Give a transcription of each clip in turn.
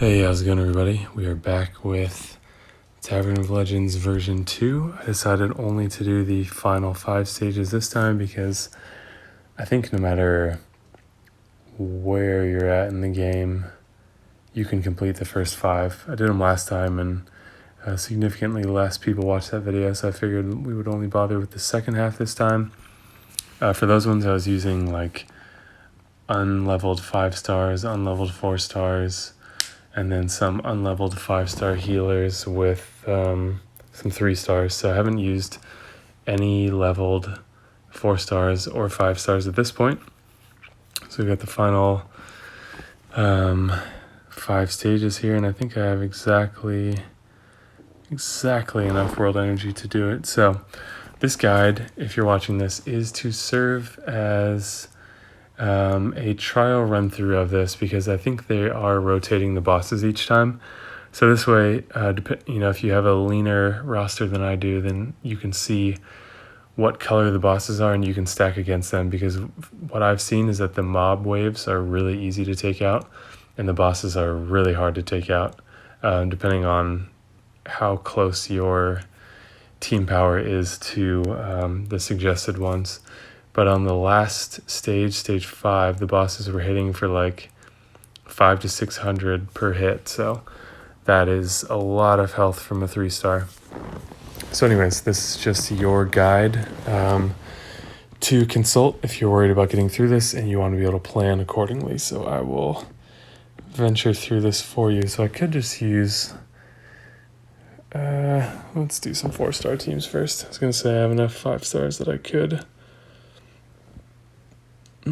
Hey, how's it going, everybody? We are back with Tavern of Legends version 2. I decided only to do the final 5 stages this time because I think no matter where you're at in the game, you can complete the first 5. I did them last time and significantly less people watched that video, so I figured we would only bother with the second half this time. For those ones, I was using like unleveled 5 stars, unleveled 4 stars, and then some unleveled 5-star healers with some 3 stars. So I haven't used any leveled 4 stars or 5 stars at this point. So we've got the final 5 stages here, and I think I have exactly enough world energy to do it. So this guide, if you're watching this, is to serve as a trial run through of this, because I think they are rotating the bosses each time. So this way, if you have a leaner roster than I do, then you can see what color the bosses are and you can stack against them, because what I've seen is that the mob waves are really easy to take out and the bosses are really hard to take out, depending on how close your team power is to the suggested ones. But on the last stage, stage 5, the bosses were hitting for like 500 to 600 per hit. So that is a lot of health from a 3-star. So anyways, this is just your guide to consult if you're worried about getting through this and you want to be able to plan accordingly. So I will venture through this for you. So I could just use, let's do some 4-star teams first. I was going to say I have enough 5 stars that I could. All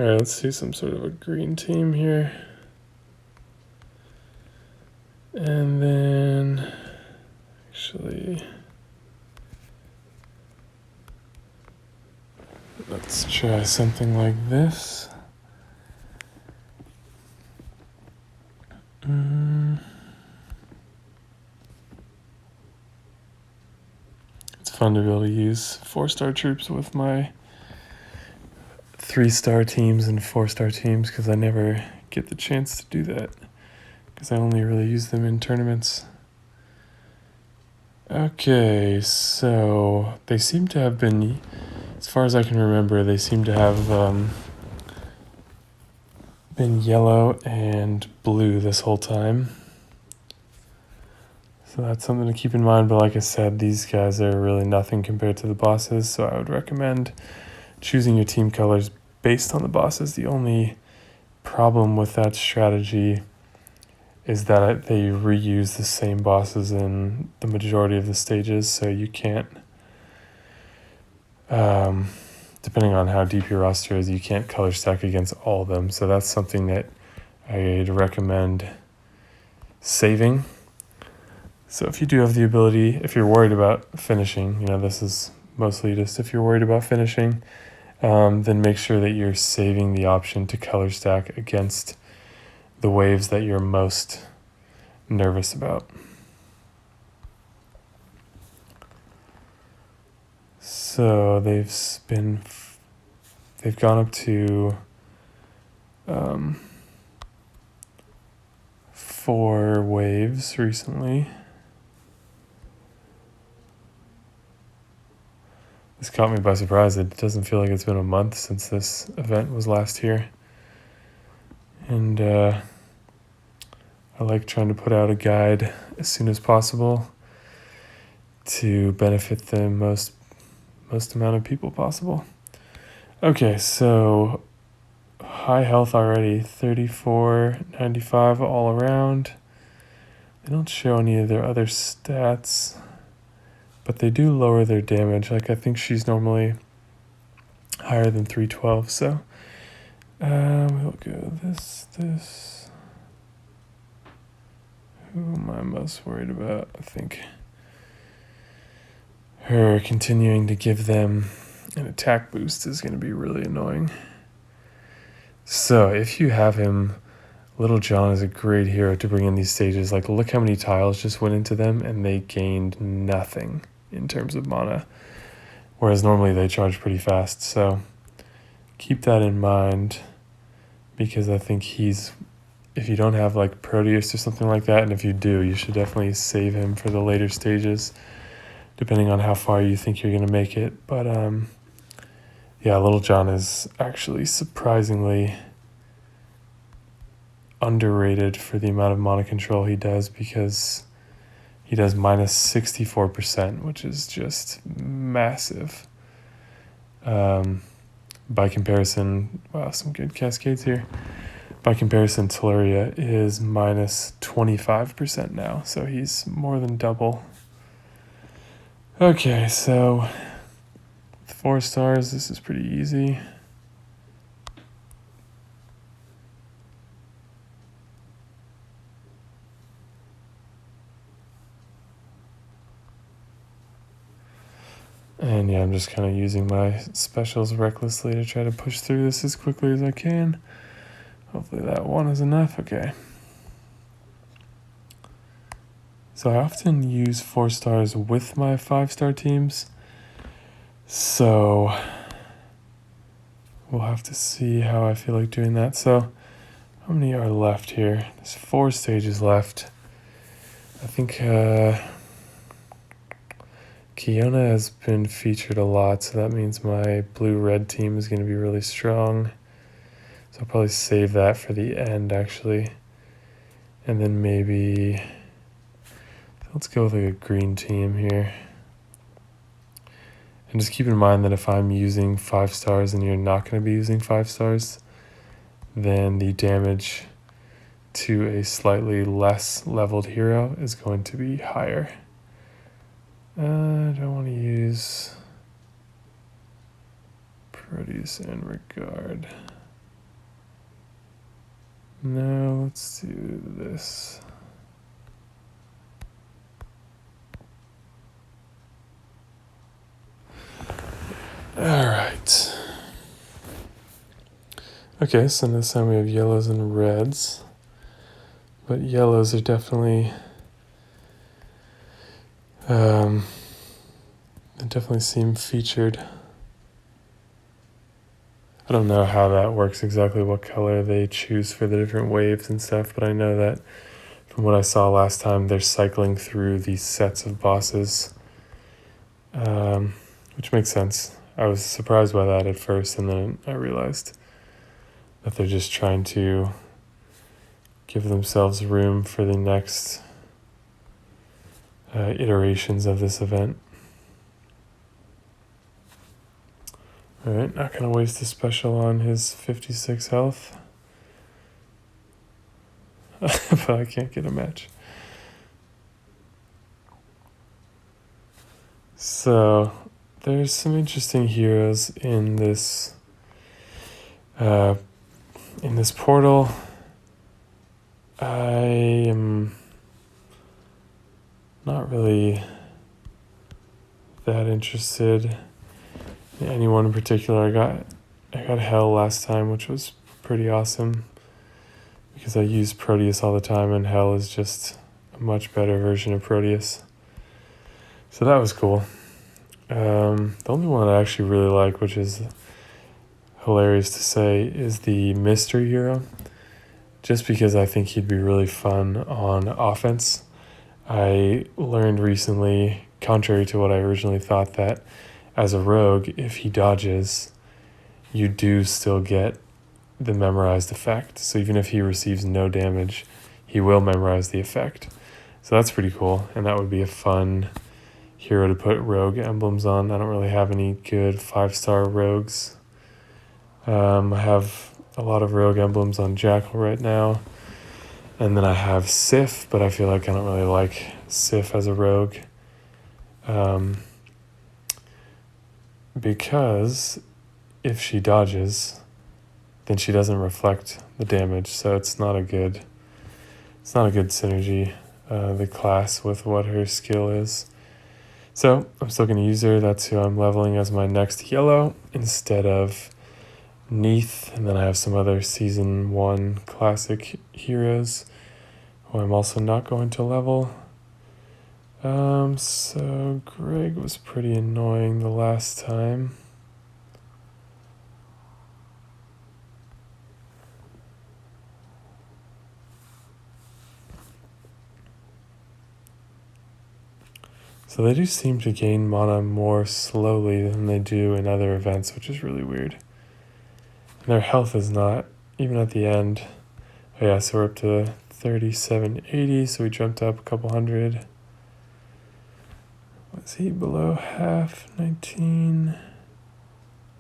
right, let's see some sort of a green team here. And then, actually, let's try something like this. It's fun to be able to use 4-star troops with my 3-star teams and 4-star teams, because I never get the chance to do that, because I only really use them in tournaments. Okay, so they seem to have been, as far as I can remember, they seem to have been yellow and blue this whole time. So that's something to keep in mind, but like I said, these guys are really nothing compared to the bosses, so I would recommend choosing your team colors based on the bosses. The only problem with that strategy is that they reuse the same bosses in the majority of the stages, so you can't, depending on how deep your roster is, you can't color stack against all of them. So that's something that I'd recommend saving. So if you do have the ability, if you're worried about finishing, this is mostly just if you're worried about finishing, then make sure that you're saving the option to color stack against the waves that you're most nervous about. So they've gone up to 4 waves recently. This caught me by surprise. It doesn't feel like it's been a month since this event was last here. And I like trying to put out a guide as soon as possible to benefit the most amount of people possible. Okay, so high health already, 3495 all around. They don't show any of their other stats, but they do lower their damage. Like, I think she's normally higher than 312, so we'll go this. Who am I most worried about? I think her continuing to give them an attack boost is going to be really annoying. So if you have him Little John is a great hero to bring in these stages. Like, look how many tiles just went into them, and they gained nothing in terms of mana. Whereas normally they charge pretty fast. So keep that in mind, because I think he's, if you don't have like Proteus or something like that, and if you do, you should definitely save him for the later stages, depending on how far you think you're going to make it. But yeah, Little John is actually surprisingly underrated for the amount of mana control he does, because he does minus 64%, which is just massive. By comparison, wow, some good cascades here. By comparison, Telluriya is minus 25% now, so he's more than double. Okay, so with 4 stars, this is pretty easy. And yeah, I'm just kind of using my specials recklessly to try to push through this as quickly as I can. Hopefully that one is enough. Okay. So I often use 4 stars with my 5-star teams. So we'll have to see how I feel like doing that. So how many are left here? There's 4 stages left. I think Kiona has been featured a lot, so that means my blue-red team is going to be really strong. So I'll probably save that for the end, actually. And then maybe, let's go with like a green team here. And just keep in mind that if I'm using 5 stars and you're not going to be using 5 stars, then the damage to a slightly less leveled hero is going to be higher. I don't want to use Proteus and Regard. No, let's do this. All right. Okay, so this time we have yellows and reds. But yellows are definitely they definitely seem featured. I don't know how that works exactly, what color they choose for the different waves and stuff, but I know that from what I saw last time, they're cycling through these sets of bosses, which makes sense. I was surprised by that at first, and then I realized that they're just trying to give themselves room for the next iterations of this event. Alright, not going to waste a special on his 56 health. But I can't get a match. So, there's some interesting heroes in this portal. I am not really that interested in anyone in particular. I got Hell last time, which was pretty awesome, because I use Proteus all the time, and Hell is just a much better version of Proteus. So that was cool. The only one I actually really like, which is hilarious to say, is the Mystery Hero, just because I think he'd be really fun on offense. I learned recently, contrary to what I originally thought, that as a rogue, if he dodges, you do still get the memorized effect. So even if he receives no damage, he will memorize the effect. So that's pretty cool, and that would be a fun hero to put rogue emblems on. I don't really have any good 5-star rogues. I have a lot of rogue emblems on Jackal right now. And then I have Sif, but I feel like I don't really like Sif as a rogue. Because if she dodges, then she doesn't reflect the damage. So it's not a good synergy, the class with what her skill is. So I'm still going to use her. That's who I'm leveling as my next yellow, instead of Neath, and then I have some other Season 1 classic heroes who I'm also not going to level. So Greg was pretty annoying the last time. So they do seem to gain mana more slowly than they do in other events, which is really weird. And their health is not, even at the end. Oh yeah, so we're up to 3780, so we jumped up a couple hundred. Was he below half? 19,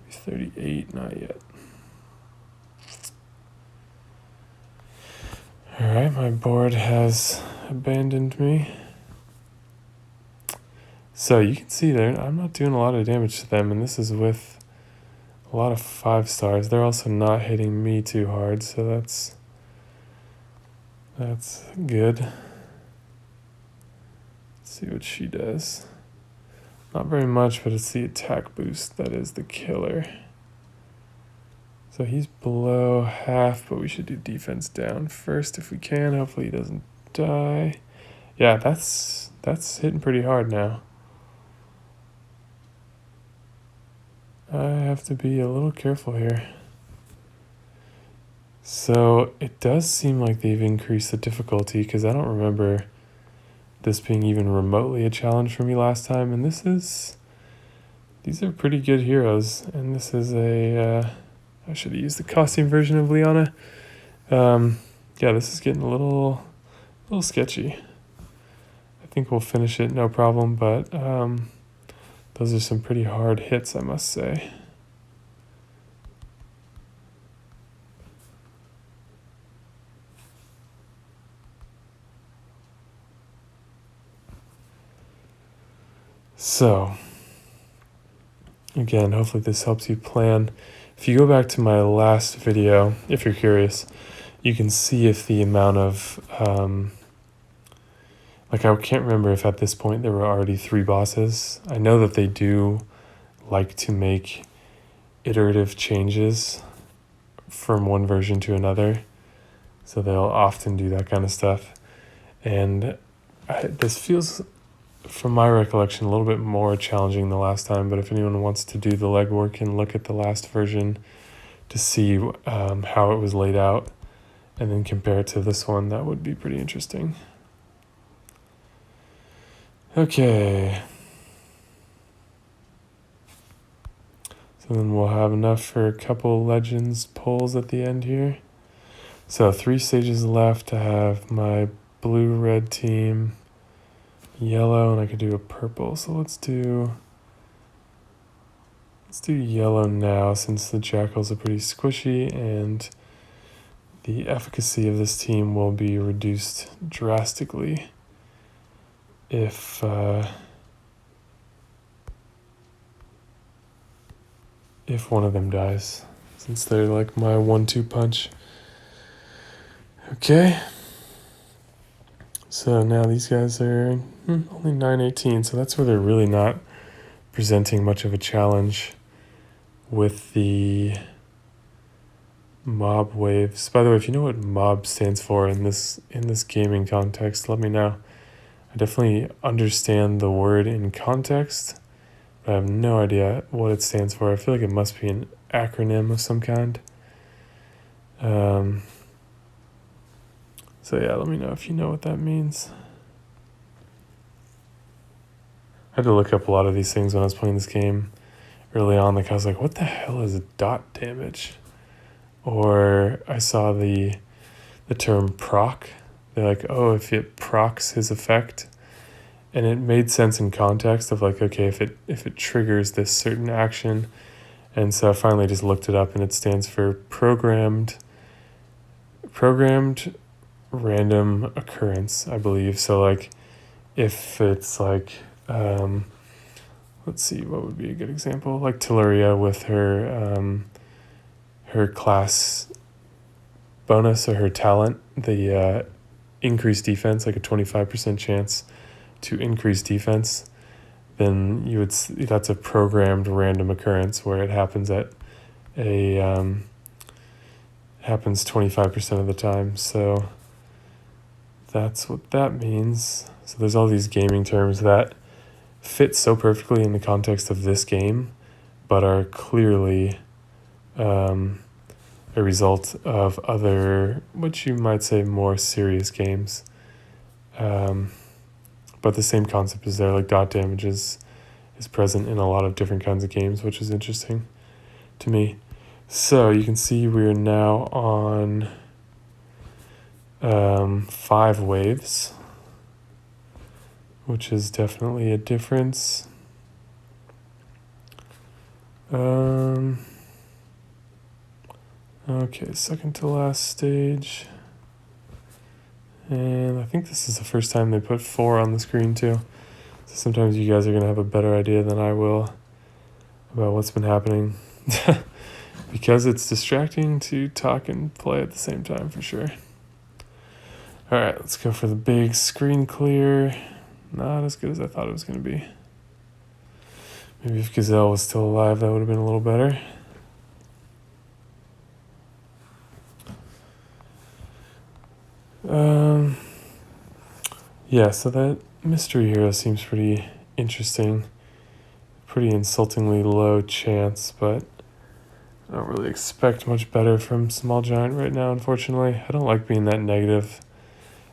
38, not yet. Alright, my board has abandoned me. So you can see there, I'm not doing a lot of damage to them, and this is with a lot of 5 stars. They're also not hitting me too hard, so that's good. Let's see what she does. Not very much, but it's the attack boost that is the killer. So he's below half, but we should do defense down first if we can. Hopefully he doesn't die. Yeah, that's hitting pretty hard now. I have to be a little careful here. So it does seem like they've increased the difficulty, because I don't remember this being even remotely a challenge for me last time. And these are pretty good heroes. And this is I should have used the costume version of Liana. Yeah, this is getting a little sketchy. I think we'll finish it no problem, but those are some pretty hard hits, I must say. So, again, hopefully this helps you plan. If you go back to my last video, if you're curious, you can see if the amount of, I can't remember if at this point there were already 3 bosses. I know that they do like to make iterative changes from one version to another. So they'll often do that kind of stuff. And this feels, from my recollection, a little bit more challenging the last time. But if anyone wants to do the legwork and look at the last version to see how it was laid out and then compare it to this one, that would be pretty interesting. Okay. So then we'll have enough for a couple Legends pulls at the end here. So 3 stages left to have my blue-red team, yellow, and I could do a purple. So let's do yellow now, since the jackals are pretty squishy and the efficacy of this team will be reduced drastically if one of them dies, since they're like my 1-2 punch. Okay. So now these guys are only 918, so that's where they're really not presenting much of a challenge with the mob waves. By the way, if you know what mob stands for in this gaming context, let me know. I definitely understand the word in context, but I have no idea what it stands for. I feel like it must be an acronym of some kind. So yeah, let me know if you know what that means. I had to look up a lot of these things when I was playing this game early on. Like I was like, what the hell is dot damage? Or I saw the term proc. They're like, oh, if it procs his effect. And it made sense in context of like, okay, if it triggers this certain action. And so I finally just looked it up, and it stands for programmed random occurrence, I believe. So like if it's like let's see, what would be a good example? Like Teleria with her class bonus or her talent, the increased defense, like a 25% chance to increase defense, then that's a programmed random occurrence where it happens at happens 25% of the time. So that's what that means. So there's all these gaming terms that fit so perfectly in the context of this game, but are clearly a result of other, what you might say, more serious games. But the same concept is there, like dot damage is present in a lot of different kinds of games, which is interesting to me. So you can see we're now on 5 waves, which is definitely a difference. Okay, second to last stage. And I think this is the first time they put 4 on the screen too. So sometimes you guys are going to have a better idea than I will about what's been happening. Because it's distracting to talk and play at the same time, for sure. Alright, let's go for the big screen clear. Not as good as I thought it was going to be. Maybe if Gazelle was still alive, that would have been a little better. Yeah, so that mystery hero seems pretty interesting. Pretty insultingly low chance, but I don't really expect much better from Small Giant right now, unfortunately. I don't like being that negative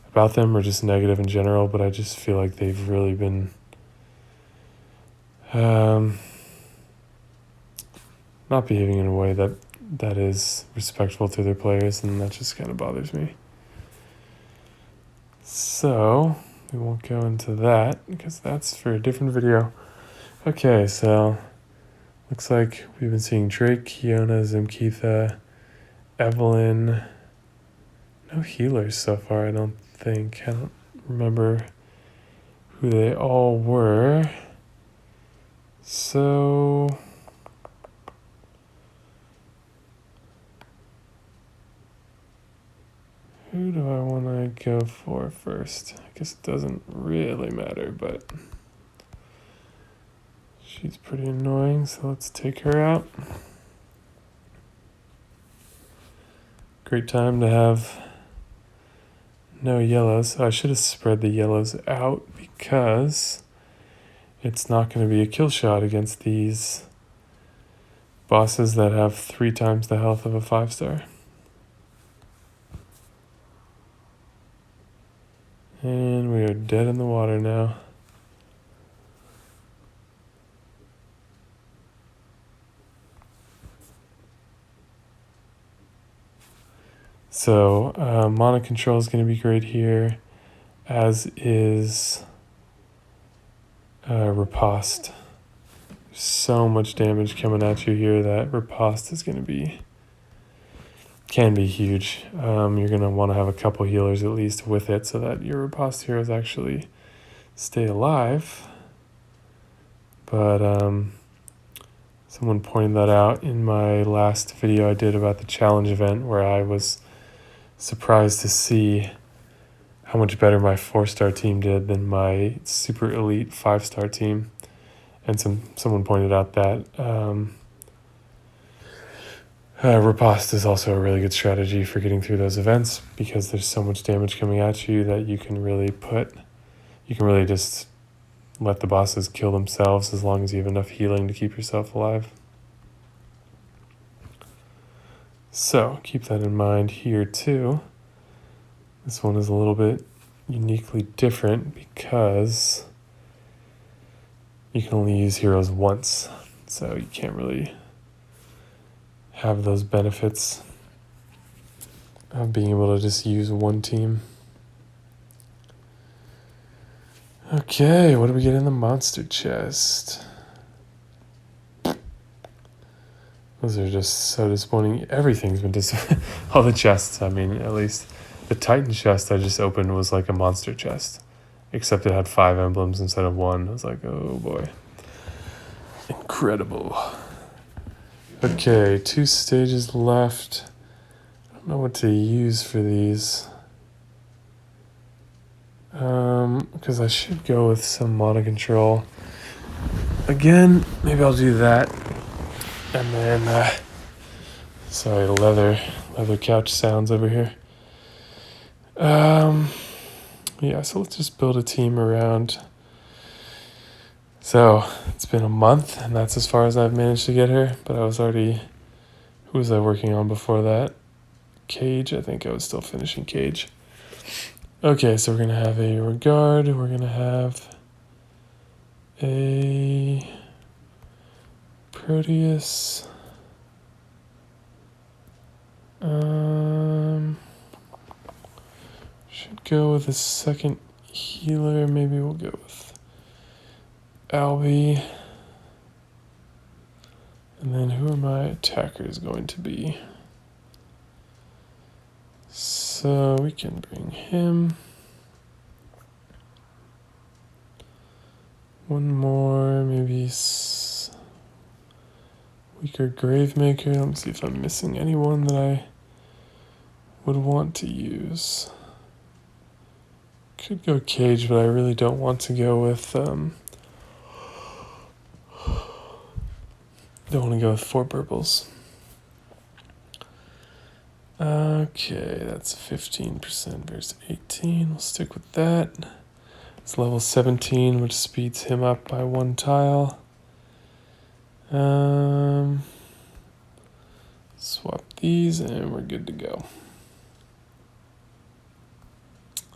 about them, or just negative in general, but I just feel like they've really been not behaving in a way that is respectful to their players, and that just kind of bothers me. So we won't go into that because that's for a different video. Okay, so looks like we've been seeing Drake, Kiona, Zimkeitha, Evelyn. No healers so far, I don't think. I don't remember who they all were. So who do I want to go for first? I guess it doesn't really matter, but she's pretty annoying, so let's take her out. Great time to have no yellows. I should have spread the yellows out because it's not going to be a kill shot against these bosses that have 3 times the health of a 5-star. And we are dead in the water now. So mana control is going to be great here, as is riposte. So much damage coming at you here that riposte is going to can be huge. You're going to want to have a couple healers at least with it so that your riposte heroes actually stay alive. But someone pointed that out in my last video I did about the challenge event, where I was surprised to see how much better my 4-star team did than my super elite 5-star team. And someone pointed out that riposte is also a really good strategy for getting through those events, because there's so much damage coming at you that you can really just let the bosses kill themselves as long as you have enough healing to keep yourself alive. So keep that in mind here too. This one is a little bit uniquely different because you can only use heroes once, so you can't really have those benefits of being able to just use one team. Okay, what do we get in the monster chest? Those are just so disappointing. Everything's been disappointing. All the chests, I mean, at least the Titan chest I just opened was like a monster chest, except it had 5 emblems instead of 1. I was like, oh boy. Incredible. Okay, 2 stages left. I don't know what to use for these. Because I should go with some mana control. Again, maybe I'll do that. And then Sorry, leather couch sounds over here. Yeah, so let's just build a team around. So it's been a month, and that's as far as I've managed to get her. But I was already, who was I working on before that? Cage. I think I was still finishing Cage. Okay, so we're gonna have a Regard. We're gonna have a Proteus. Should go with a second healer. Maybe we'll go with Albie. And then who are my attackers going to be? So we can bring him. One more, maybe weaker Gravemaker. Let me see if I'm missing anyone that I would want to use. Could go Cage, but I really don't want to go with don't want to go with 4 purples. Okay, that's 15% versus 18. We'll stick with that. It's level 17, which speeds him up by 1 tile. Swap these and we're good to go.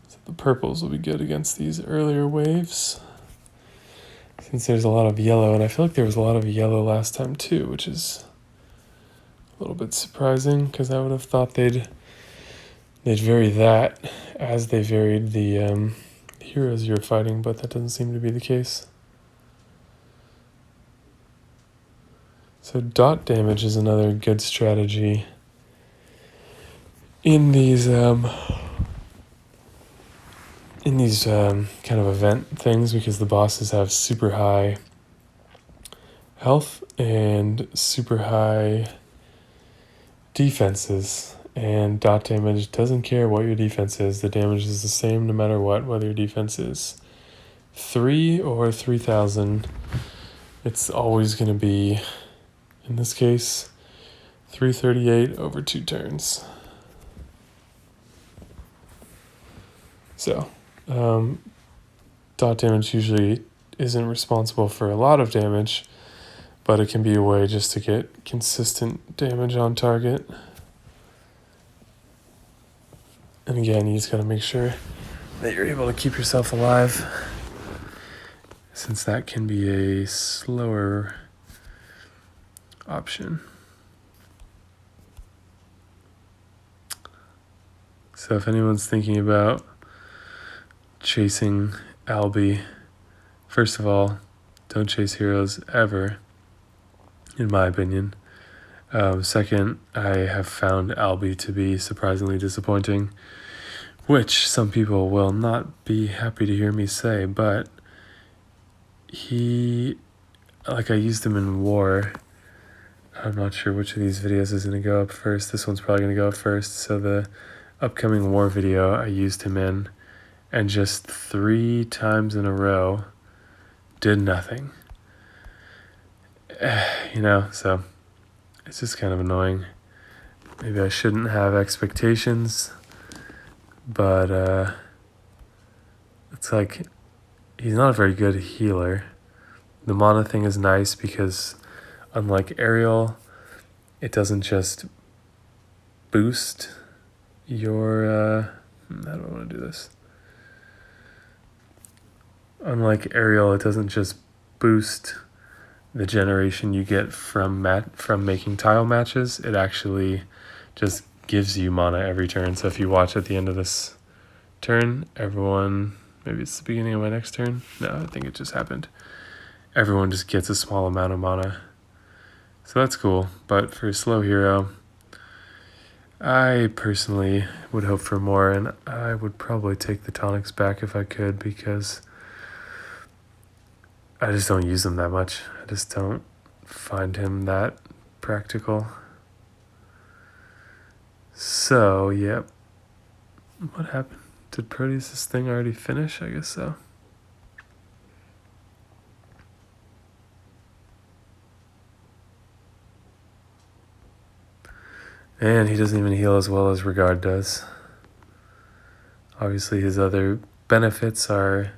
So the purples will be good against these earlier waves. Since there's a lot of yellow, and I feel like there was a lot of yellow last time too, which is a little bit surprising because I would have thought they'd vary that as they varied the heroes you're fighting, but that doesn't seem to be the case. So dot damage is another good strategy in these kind of event things, because the bosses have super high health and super high defenses, and dot damage doesn't care what your defense is. The damage is the same no matter what, whether your defense is 3 or 3,000. It's always going to be, in this case, 338 over 2 turns. So dot damage usually isn't responsible for a lot of damage, but it can be a way just to get consistent damage on target. And again, you just gotta make sure that you're able to keep yourself alive, since that can be a slower option. So if anyone's thinking about chasing Albie, first of all, don't chase heroes ever, in my opinion. Second, I have found Albie to be surprisingly disappointing, which some people will not be happy to hear me say, but I used him in War. I'm not sure which of these videos is going to go up first. This one's probably going to go up first. So the upcoming War video I used him in, and just 3 times in a row did nothing. So it's just kind of annoying. Maybe I shouldn't have expectations, but it's like he's not a very good healer. The mana thing is nice because unlike Aerial, it doesn't just boost your how do I want to do this? Unlike Aerial, it doesn't just boost the generation you get from making tile matches. It actually just gives you mana every turn. So if you watch at the end of this turn, everyone, maybe it's the beginning of my next turn. No, I think it just happened. Everyone just gets a small amount of mana. So that's cool. But for a slow hero, I personally would hope for more, and I would probably take the tonics back if I could, because I just don't use them that much. I just don't find him that practical. So, yep. What happened? Did Proteus' thing already finish? I guess so. And he doesn't even heal as well as Regard does. Obviously, his other benefits are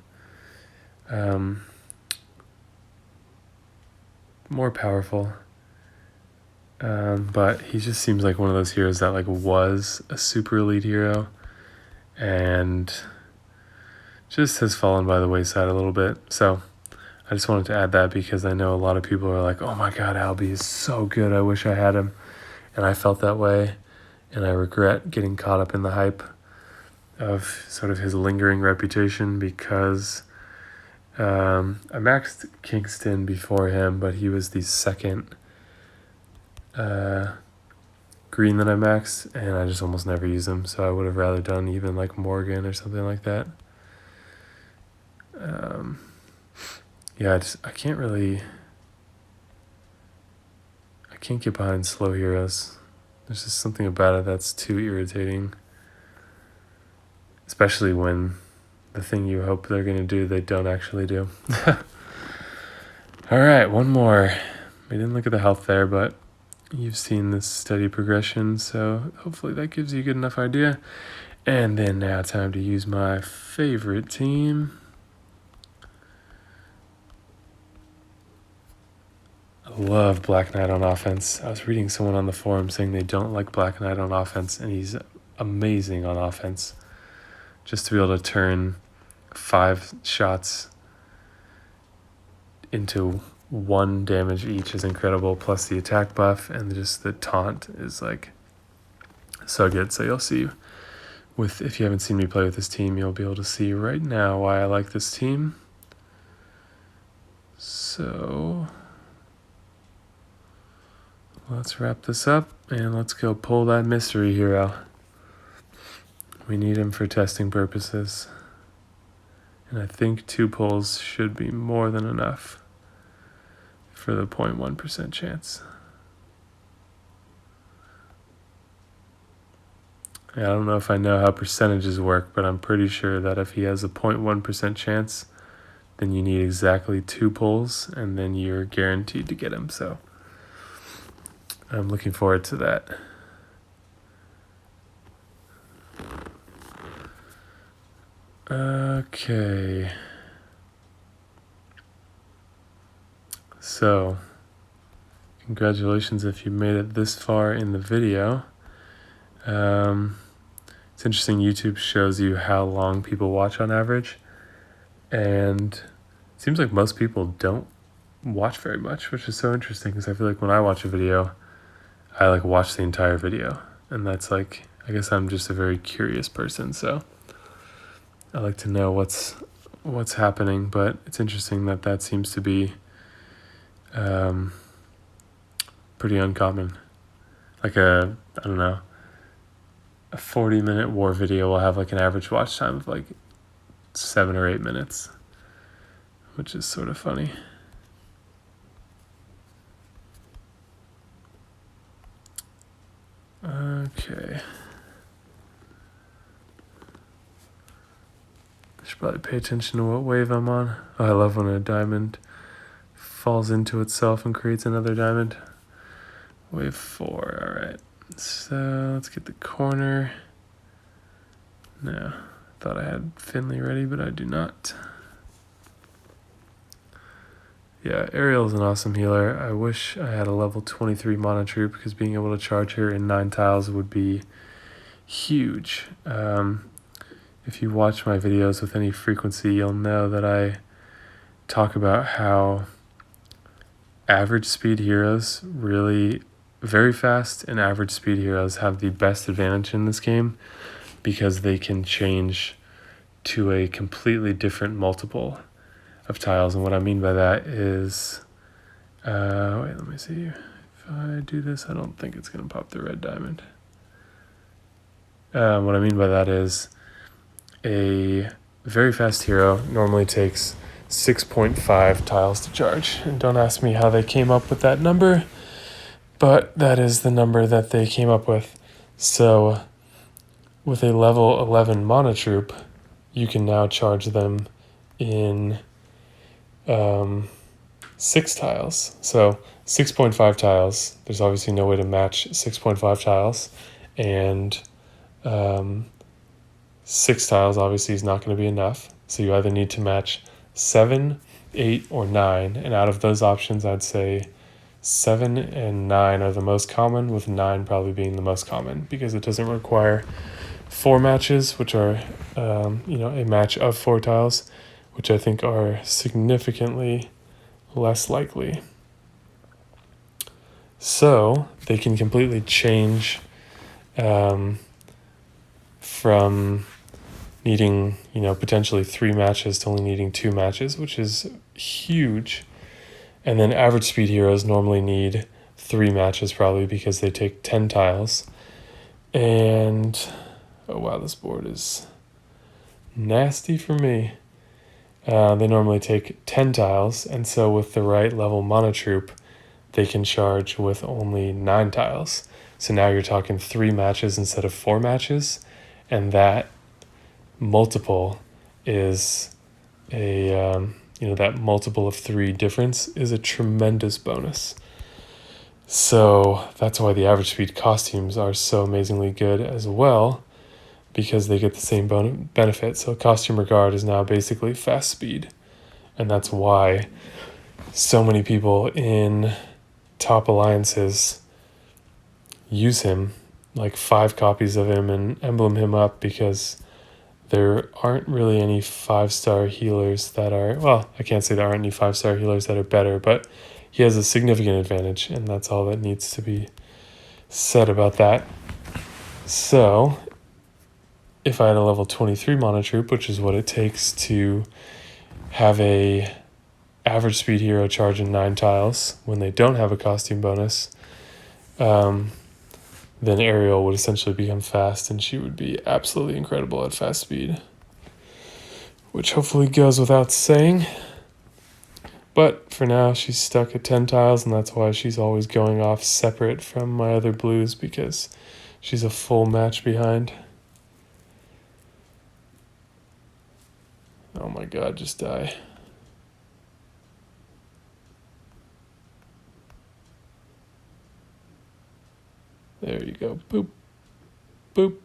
more powerful. But he just seems like one of those heroes that like was a super elite hero and just has fallen by the wayside a little bit. So I just wanted to add that because I know a lot of people are like, oh my god, Albie is so good, I wish I had him. And I felt that way, and I regret getting caught up in the hype of sort of his lingering reputation because I maxed Kingston before him, but he was the second green that I maxed, and I just almost never use him, so I would have rather done even like Morgan or something like that. Yeah, I can't get behind slow heroes. There's just something about it that's too irritating, especially when the thing you hope they're going to do, they don't actually do. All right, one more. We didn't look at the health there, but you've seen this steady progression, so hopefully that gives you a good enough idea. And then now time to use my favorite team. I love Black Knight on offense. I was reading someone on the forum saying they don't like Black Knight on offense, and he's amazing on offense. Just to be able to turn 5 shots into 1 damage each is incredible, plus the attack buff, and just the taunt is like so good. So you'll see if you haven't seen me play with this team, you'll be able to see right now why I like this team. So let's wrap this up and let's go pull that mystery hero. We need him for testing purposes. And I think 2 pulls should be more than enough for the 0.1% chance. I don't know if I know how percentages work, but I'm pretty sure that if he has a 0.1% chance, then you need exactly 2 pulls, and then you're guaranteed to get him. So I'm looking forward to that. Okay. So, congratulations if you made it this far in the video. It's interesting, YouTube shows you how long people watch on average, and it seems like most people don't watch very much, which is so interesting because I feel like when I watch a video, I like watch the entire video, and that's like, I guess I'm just a very curious person, so I like to know what's happening. But it's interesting that seems to be pretty uncommon. Like a 40-minute war video will have like an average watch time of like 7 or 8 minutes, which is sort of funny. Okay. I should probably pay attention to what wave I'm on. Oh, I love when a diamond falls into itself and creates another diamond. Wave 4, alright. So let's get the corner. No, I thought I had Finley ready, but I do not. Yeah, Ariel's an awesome healer. I wish I had a level 23 mana troop because being able to charge her in 9 tiles would be huge. If you watch my videos with any frequency, you'll know that I talk about how average speed heroes, really very fast and average speed heroes, have the best advantage in this game because they can change to a completely different multiple of tiles. And what I mean by that is, wait, let me see. If I do this, I don't think it's going to pop the red diamond. What I mean by that is a very fast hero normally takes 6.5 tiles to charge. And don't ask me how they came up with that number, but that is the number that they came up with. So with a level 11 mana troop, you can now charge them in 6 tiles. So 6.5 tiles. There's obviously no way to match 6.5 tiles, and 6 tiles obviously is not going to be enough. So you either need to match 7, 8, or 9. And out of those options, I'd say 7 and 9 are the most common, with 9 probably being the most common because it doesn't require 4 matches, which are a match of 4 tiles, which I think are significantly less likely. So they can completely change from needing, potentially 3 matches to only needing 2 matches, which is huge. And then average speed heroes normally need 3 matches probably because they take 10 tiles. And, oh wow, this board is nasty for me. They normally take 10 tiles, and so with the right level monotroop, they can charge with only 9 tiles. So now you're talking 3 matches instead of 4 matches, and that multiple is that multiple of 3 difference is a tremendous bonus. So that's why the average speed costumes are so amazingly good as well, because they get the same benefit. So costume regard is now basically fast speed, and that's why so many people in top alliances use him, like 5 copies of him, and emblem him up, because there aren't really any 5-star healers that are, well, I can't say there aren't any 5-star healers that are better, but he has a significant advantage, and that's all that needs to be said about that. So if I had a level 23 monotroop, which is what it takes to have a average speed hero charge in 9 tiles when they don't have a costume bonus, then Ariel would essentially become fast, and she would be absolutely incredible at fast speed, which hopefully goes without saying. But for now, she's stuck at 10 tiles, and that's why she's always going off separate from my other blues, because she's a full match behind. Oh my god, just die. There you go. Boop. Boop.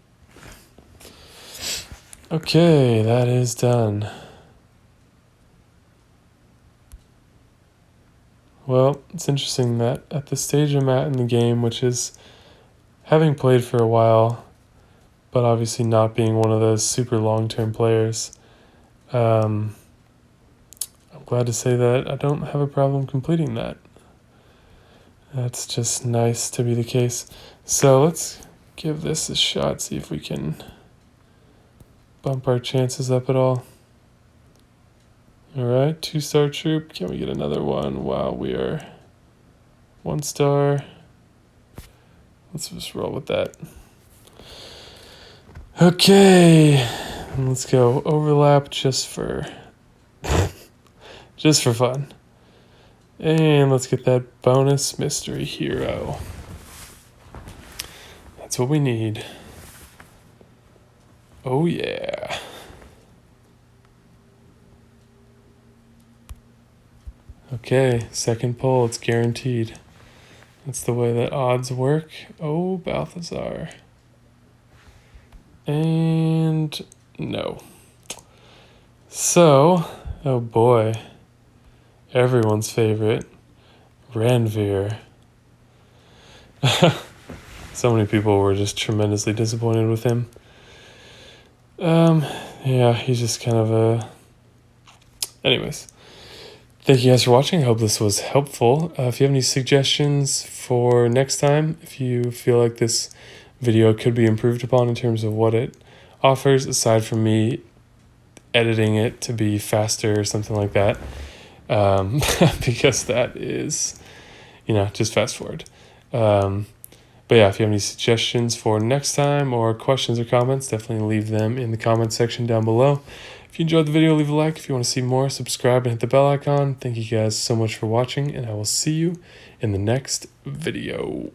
Okay, that is done. Well, it's interesting that at the stage I'm at in the game, which is having played for a while, but obviously not being one of those super long-term players, I'm glad to say that I don't have a problem completing that. That's just nice to be the case. So let's give this a shot, see if we can bump our chances up at all. All right, 2-star troop. Can we get another one? Wow, we are 1 star. Let's just roll with that. Okay, let's go overlap just for fun. And let's get that bonus mystery hero. That's what we need. Oh yeah. Okay, second pull, it's guaranteed. That's the way that odds work. Oh, Balthazar. And no. So, oh boy. Everyone's favorite, Ranveer. So many people were just tremendously disappointed with him. Yeah, he's just kind of a... Anyways, thank you guys for watching. I hope this was helpful. If you have any suggestions for next time, if you feel like this video could be improved upon in terms of what it offers, aside from me editing it to be faster or something like that, because that is, just fast forward. But yeah, if you have any suggestions for next time or questions or comments, definitely leave them in the comment section down below. If you enjoyed the video, leave a like. If you want to see more, subscribe and hit the bell icon. Thank you guys so much for watching, and I will see you in the next video.